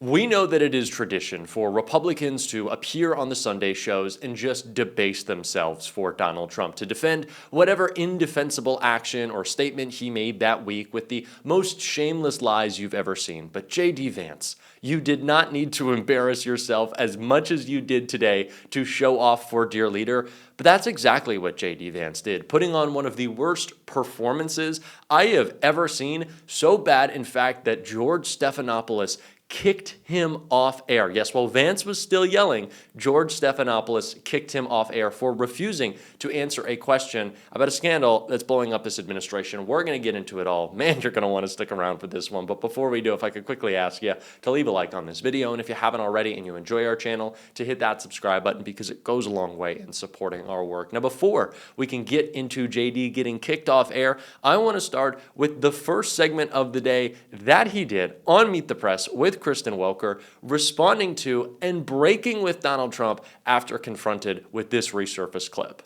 We know that it is tradition for Republicans to appear on the Sunday shows and just debase themselves for Donald Trump, to defend whatever indefensible action or statement he made that week with the most shameless lies you've ever seen. But JD Vance, you did not need to embarrass yourself as much as you did today to show off for dear leader. But that's exactly what JD Vance did, putting on one of the worst performances I have ever seen. So bad, in fact, that George Stephanopoulos kicked him off air. Yes, while Vance was still yelling, George Stephanopoulos kicked him off air for refusing to answer a question about a scandal that's blowing up this administration. We're going to get into it all. Man, you're going to want to stick around for this one. But before we do, if I could quickly ask you to leave a like on this video, and if you haven't already and you enjoy our channel, to hit that subscribe button because it goes a long way in supporting our work. Now, before we can get into JD getting kicked off air, I want to start with the first segment of the day that he did on Meet the Press with Kristen Welker, responding to and breaking with Donald Trump after confronted with this resurfaced clip.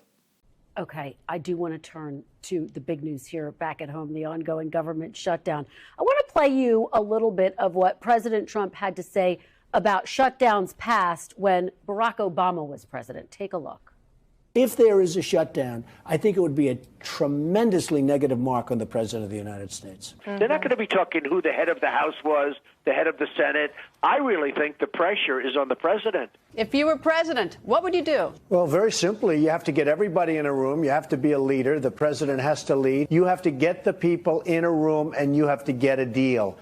Okay, I do want to turn to the big news here back at home, the ongoing government shutdown. I want to play you a little bit of what President Trump had to say about shutdowns past when Barack Obama was president. Take a look. If there is a shutdown, I think it would be a tremendously negative mark on the President of the United States. They're not going to be talking who the head of the House was, the head of the Senate. I really think the pressure is on the President. If you were president, what would you do? Well, very simply, you have to get everybody in a room. You have to be a leader. The President has to lead. You have to get the people in a room, and you have to get a deal.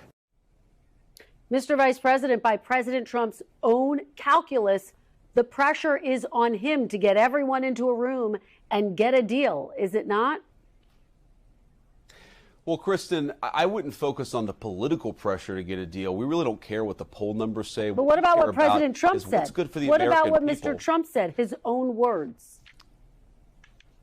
Mr. Vice President, by President Trump's own calculus, the pressure is on him to get everyone into a room and get a deal, is it not? Well, Kristen, I wouldn't focus on the political pressure to get a deal. We really don't care what the poll numbers say. But what about what President Trump said? What's good for the What American about what people. Mr. Trump said, his own words?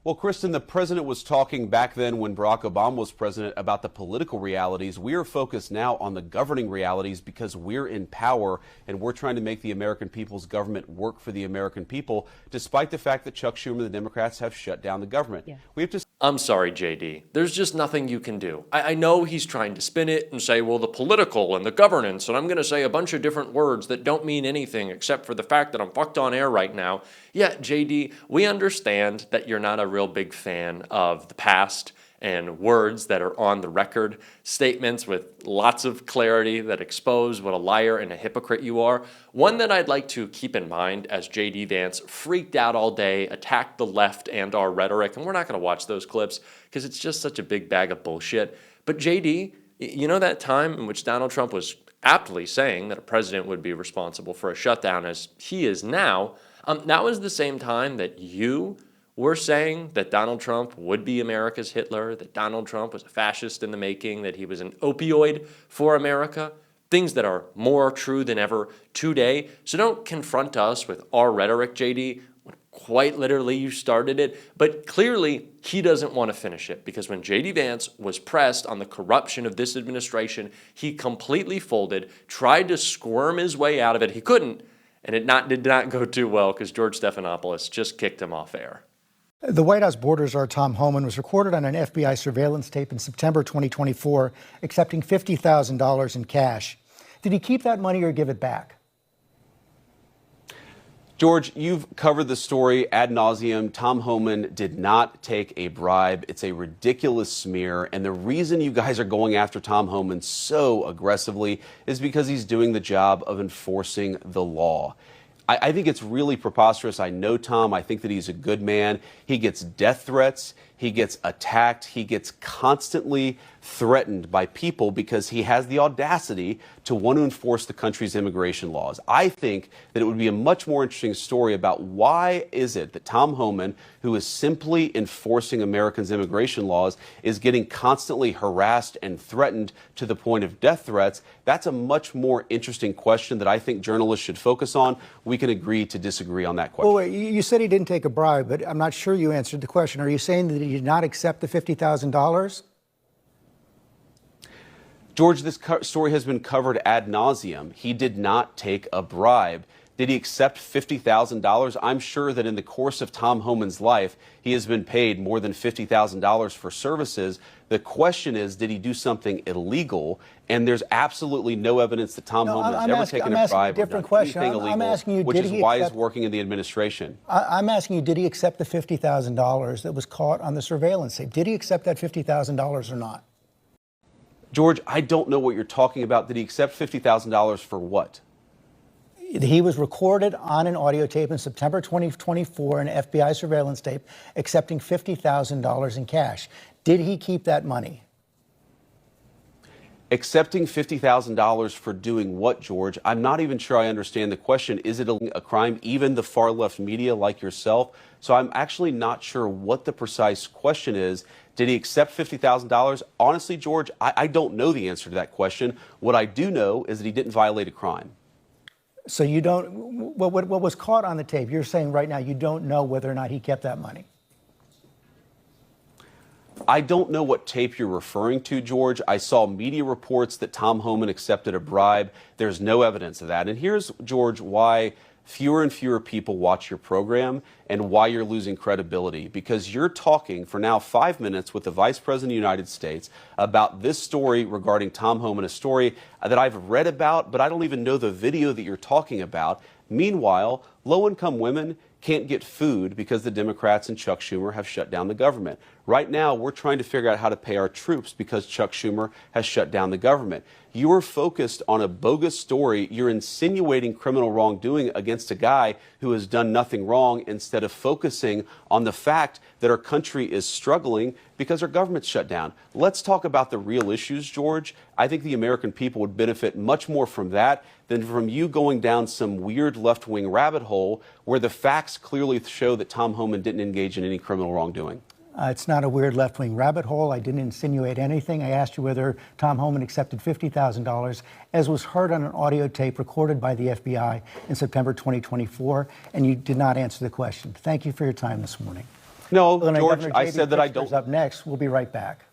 Well, Kristen, the president was talking back then when Barack Obama was president about the political realities. We are focused now on the governing realities because we're in power and we're trying to make the American people's government work for the American people, despite the fact that Chuck Schumer and the Democrats have shut down the government. Yeah. We have to. I'm sorry, JD. There's just nothing you can do. I know he's trying to spin it and say, well, the political and the governance, and I'm going to say a bunch of different words that don't mean anything except for the fact that I'm fucked on air right now. Yeah, JD, we understand that you're not a real big fan of the past and words that are on the record, statements with lots of clarity that expose what a liar and a hypocrite you are. One that I'd like to keep in mind as JD Vance freaked out all day, attacked the left and our rhetoric, and we're not going to watch those clips because it's just such a big bag of bullshit. But JD, you know that time in which Donald Trump was aptly saying that a president would be responsible for a shutdown as he is now, that was the same time that you were saying that Donald Trump would be America's Hitler, that Donald Trump was a fascist in the making, that he was an opioid for America, things that are more true than ever today. So don't confront us with our rhetoric, JD. Quite literally, you started it, but clearly he doesn't want to finish it because when JD Vance was pressed on the corruption of this administration, he completely folded, tried to squirm his way out of it. He couldn't, and it did not go too well because George Stephanopoulos just kicked him off air. The White House border czar Tom Homan was recorded on an FBI surveillance tape in September 2024, accepting $50,000 in cash. Did he keep that money or give it back? George, you've covered the story ad nauseum. Tom Homan did not take a bribe. It's a ridiculous smear. And the reason you guys are going after Tom Homan so aggressively is because he's doing the job of enforcing the law. I think it's really preposterous. I know Tom. I think that he's a good man. He gets death threats. He gets attacked. He gets constantly threatened by people because he has the audacity to want to enforce the country's immigration laws. I think that it would be a much more interesting story about why is it that Tom Homan, who is simply enforcing Americans' immigration laws, is getting constantly harassed and threatened to the point of death threats. That's a much more interesting question that I think journalists should focus on. We can agree to disagree on that question. Well, wait, you said he didn't take a bribe, but I'm not sure you answered the question. Are you saying that he did not accept the $50,000? George, this story has been covered ad nauseum. He did not take a bribe. Did he accept $50,000? I'm sure that in the course of Tom Homan's life, he has been paid more than $50,000 for services. The question is, did he do something illegal? And there's absolutely no evidence that Tom Homan has ever taken a bribe or done anything illegal, which is why he's working in the administration. I'm asking you, did he accept the $50,000 that was caught on the surveillance tape? Did he accept that $50,000 or not? George, I don't know what you're talking about. Did he accept $50,000 for what? He was recorded on an audio tape in September 2024, an FBI surveillance tape, accepting $50,000 in cash. Did he keep that money? Accepting $50,000 for doing what, George? I'm not even sure I understand the question. Is it a crime? Even the far left media like yourself. So I'm actually not sure what the precise question is. Did he accept $50,000? Honestly, George, I don't know the answer to that question. What I do know is that he didn't violate a crime. So you don't, what was caught on the tape, you're saying right now you don't know whether or not he kept that money? I don't know what tape you're referring to, George. I saw media reports that Tom Homan accepted a bribe. There's no evidence of that. And here's, George, why fewer and fewer people watch your program and why you're losing credibility. Because you're talking for now 5 minutes with the Vice President of the United States about this story regarding Tom Homan, a story that I've read about, but I don't even know the video that you're talking about. Meanwhile, low-income women can't get food because the Democrats and Chuck Schumer have shut down the government. Right now, we're trying to figure out how to pay our troops because Chuck Schumer has shut down the government. You are focused on a bogus story. You're insinuating criminal wrongdoing against a guy who has done nothing wrong instead of focusing on the fact that our country is struggling because our government's shut down. Let's talk about the real issues, George. I think the American people would benefit much more from that than from you going down some weird left-wing rabbit hole where the facts clearly show that Tom Homan didn't engage in any criminal wrongdoing. It's not a weird left-wing rabbit hole. I didn't insinuate anything. I asked you whether Tom Homan accepted $50,000, as was heard on an audio tape recorded by the FBI in September 2024, and you did not answer the question. Thank you for your time this morning. No, Well, George, Governor I JD said that I Vance don't. Up next, we'll be right back.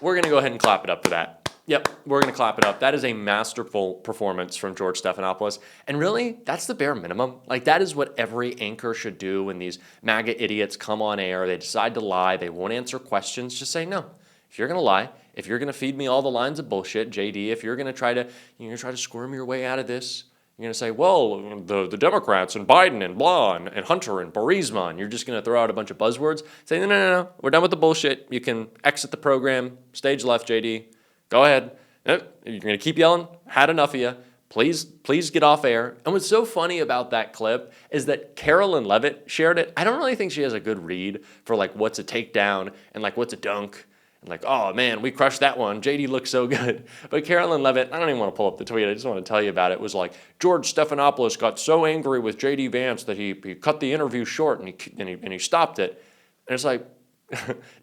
We're going to go ahead and clap it up for that. Yep, we're going to clap it up. That is a masterful performance from George Stephanopoulos. And really, that's the bare minimum. Like, that is what every anchor should do when these MAGA idiots come on air. They decide to lie. They won't answer questions. Just say, no. If you're going to lie, if you're going to feed me all the lines of bullshit, JD, if you're going to try to squirm your way out of this, you're going to say, well, the Democrats and Biden and blah and Hunter and Burisma, and you're just going to throw out a bunch of buzzwords. Say, no, we're done with the bullshit. You can exit the program. Stage left, JD. Go ahead. You're going to keep yelling? Had enough of you. Please get off air. And what's so funny about that clip is that Carolyn Levitt shared it. I don't really think she has a good read for like what's a takedown and like what's a dunk. And like, oh man, we crushed that one. JD looks so good. But Carolyn Levitt, I don't even want to pull up the tweet. I just want to tell you about it. It was like, George Stephanopoulos got so angry with JD Vance that he cut the interview short and he stopped it. And it's like,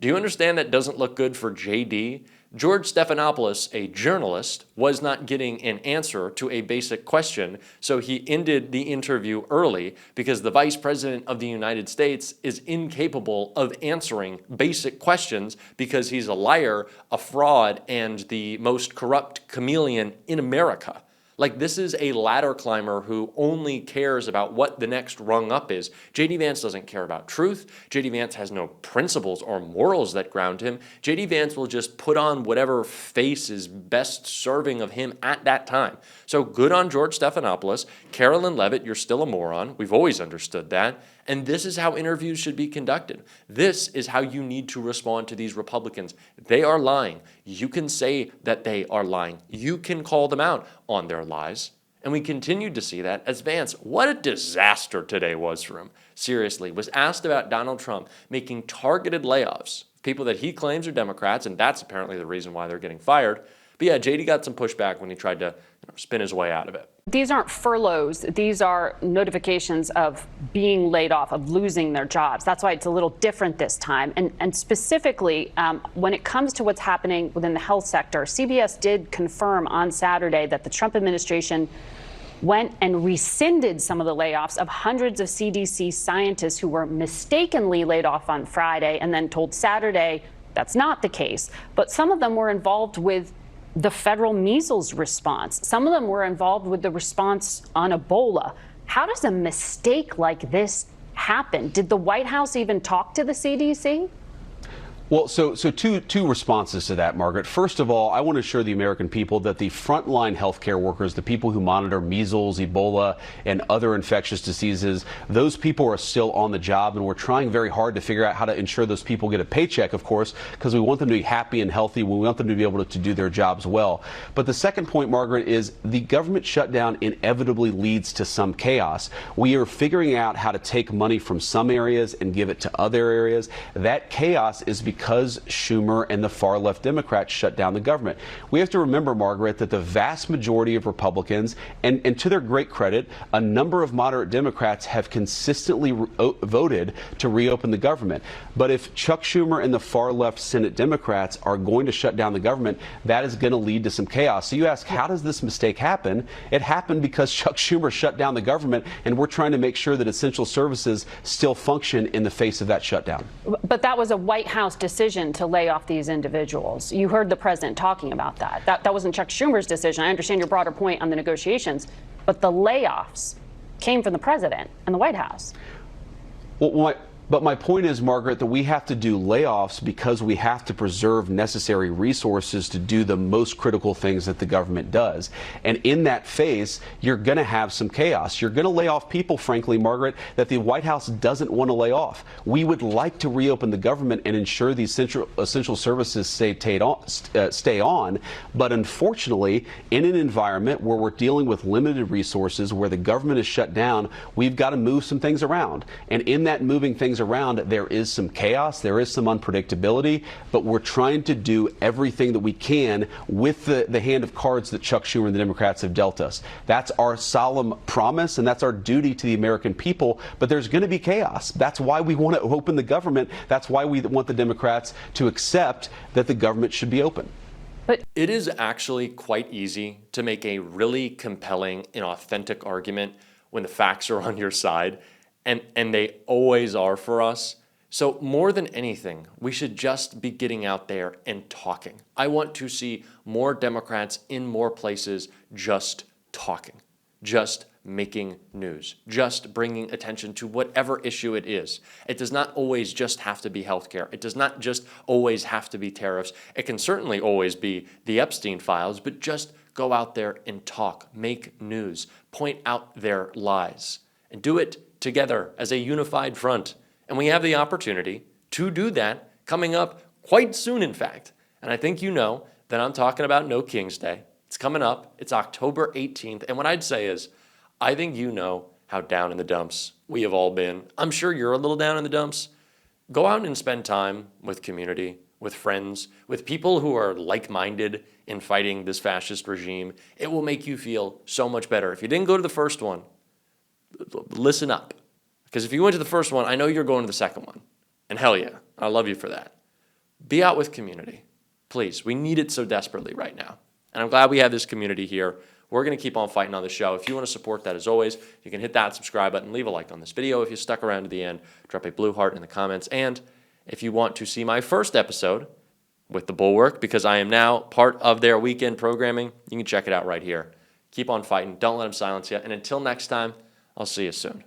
do you understand that doesn't look good for JD? George Stephanopoulos, a journalist, was not getting an answer to a basic question, so he ended the interview early because the Vice President of the United States is incapable of answering basic questions because he's a liar, a fraud, and the most corrupt chameleon in America. Like, this is a ladder climber who only cares about what the next rung up is. JD Vance doesn't care about truth. JD Vance has no principles or morals that ground him. JD Vance will just put on whatever face is best serving of him at that time. So good on George Stephanopoulos. Carolyn Levitt, you're still a moron. We've always understood that. And this is how interviews should be conducted. This is how you need to respond to these Republicans. They are lying. You can say that they are lying. You can call them out on their lies. And we continued to see that as Vance, what a disaster today was for him. Seriously, was asked about Donald Trump making targeted layoffs, people that he claims are Democrats, and that's apparently the reason why they're getting fired. But yeah, JD got some pushback when he tried to spin his way out of it. These aren't furloughs. These are notifications of being laid off, of losing their jobs. That's why it's a little different this time. And specifically, when it comes to what's happening within the health sector, CBS did confirm on Saturday that the Trump administration went and rescinded some of the layoffs of hundreds of CDC scientists who were mistakenly laid off on Friday and then told Saturday that's not the case. But some of them were involved with the federal measles response. Some of them were involved with the response on Ebola. How does a mistake like this happen? Did the White House even talk to the CDC? Well, so two responses to that, Margaret. First of all, I want to assure the American people that the frontline healthcare workers, the people who monitor measles, Ebola, and other infectious diseases, those people are still on the job, and we're trying very hard to figure out how to ensure those people get a paycheck, of course, because we want them to be happy and healthy. We want them to be able to do their jobs well. But the second point, Margaret, is the government shutdown inevitably leads to some chaos. We are figuring out how to take money from some areas and give it to other areas. That chaos is because Schumer and the far left Democrats shut down the government. We have to remember, Margaret, that the vast majority of Republicans, and to their great credit, a number of moderate Democrats have consistently voted to reopen the government. But if Chuck Schumer and the far left Senate Democrats are going to shut down the government, that is going to lead to some chaos. So you ask, how does this mistake happen? It happened because Chuck Schumer shut down the government, and we're trying to make sure that essential services still function in the face of that shutdown. But that was a White House decision to lay off these individuals. You heard the president talking about that. That wasn't Chuck Schumer's decision. I understand your broader point on the negotiations, but the layoffs came from the president and the White House. But my point is, Margaret, that we have to do layoffs because we have to preserve necessary resources to do the most critical things that the government does. And in that phase, you're going to have some chaos. You're going to lay off people, frankly, Margaret, that the White House doesn't want to lay off. We would like to reopen the government and ensure the essential services stay on. But unfortunately, in an environment where we're dealing with limited resources, where the government is shut down, we've got to move some things around. And in that moving things around, there is some chaos, there is some unpredictability, but we're trying to do everything that we can with the hand of cards that Chuck Schumer and the Democrats have dealt us. That's our solemn promise, and that's our duty to the American people, but there's going to be chaos. That's why we want to open the government. That's why we want the Democrats to accept that the government should be open. But it is actually quite easy to make a really compelling and authentic argument when the facts are on your side. And they always are for us. So more than anything, we should just be getting out there and talking. I want to see more Democrats in more places just talking, just making news, just bringing attention to whatever issue it is. It does not always just have to be healthcare. It does not just always have to be tariffs. It can certainly always be the Epstein files, but just go out there and talk, make news, point out their lies, and do it together as a unified front. And we have the opportunity to do that coming up quite soon, in fact. And I think you know that I'm talking about No King's Day. It's coming up. It's October 18th. And what I'd say is, I think you know how down in the dumps we have all been. I'm sure you're a little down in the dumps. Go out and spend time with community, with friends, with people who are like-minded in fighting this fascist regime. It will make you feel so much better. If you didn't go to the first one, listen up, because if you went to the first one, I know you're going to the second one. And hell yeah, I love you for that. Be out with community. Please, we need it so desperately right now. And I'm glad we have this community here. We're going to keep on fighting on the show. If you want to support that, as always, you can hit that subscribe button, leave a like on this video. If you stuck around to the end, drop a blue heart in the comments. And if you want to see my first episode with The Bulwark, because I am now part of their weekend programming, you can check it out right here. Keep on fighting. Don't let them silence you. And until next time, I'll see you soon.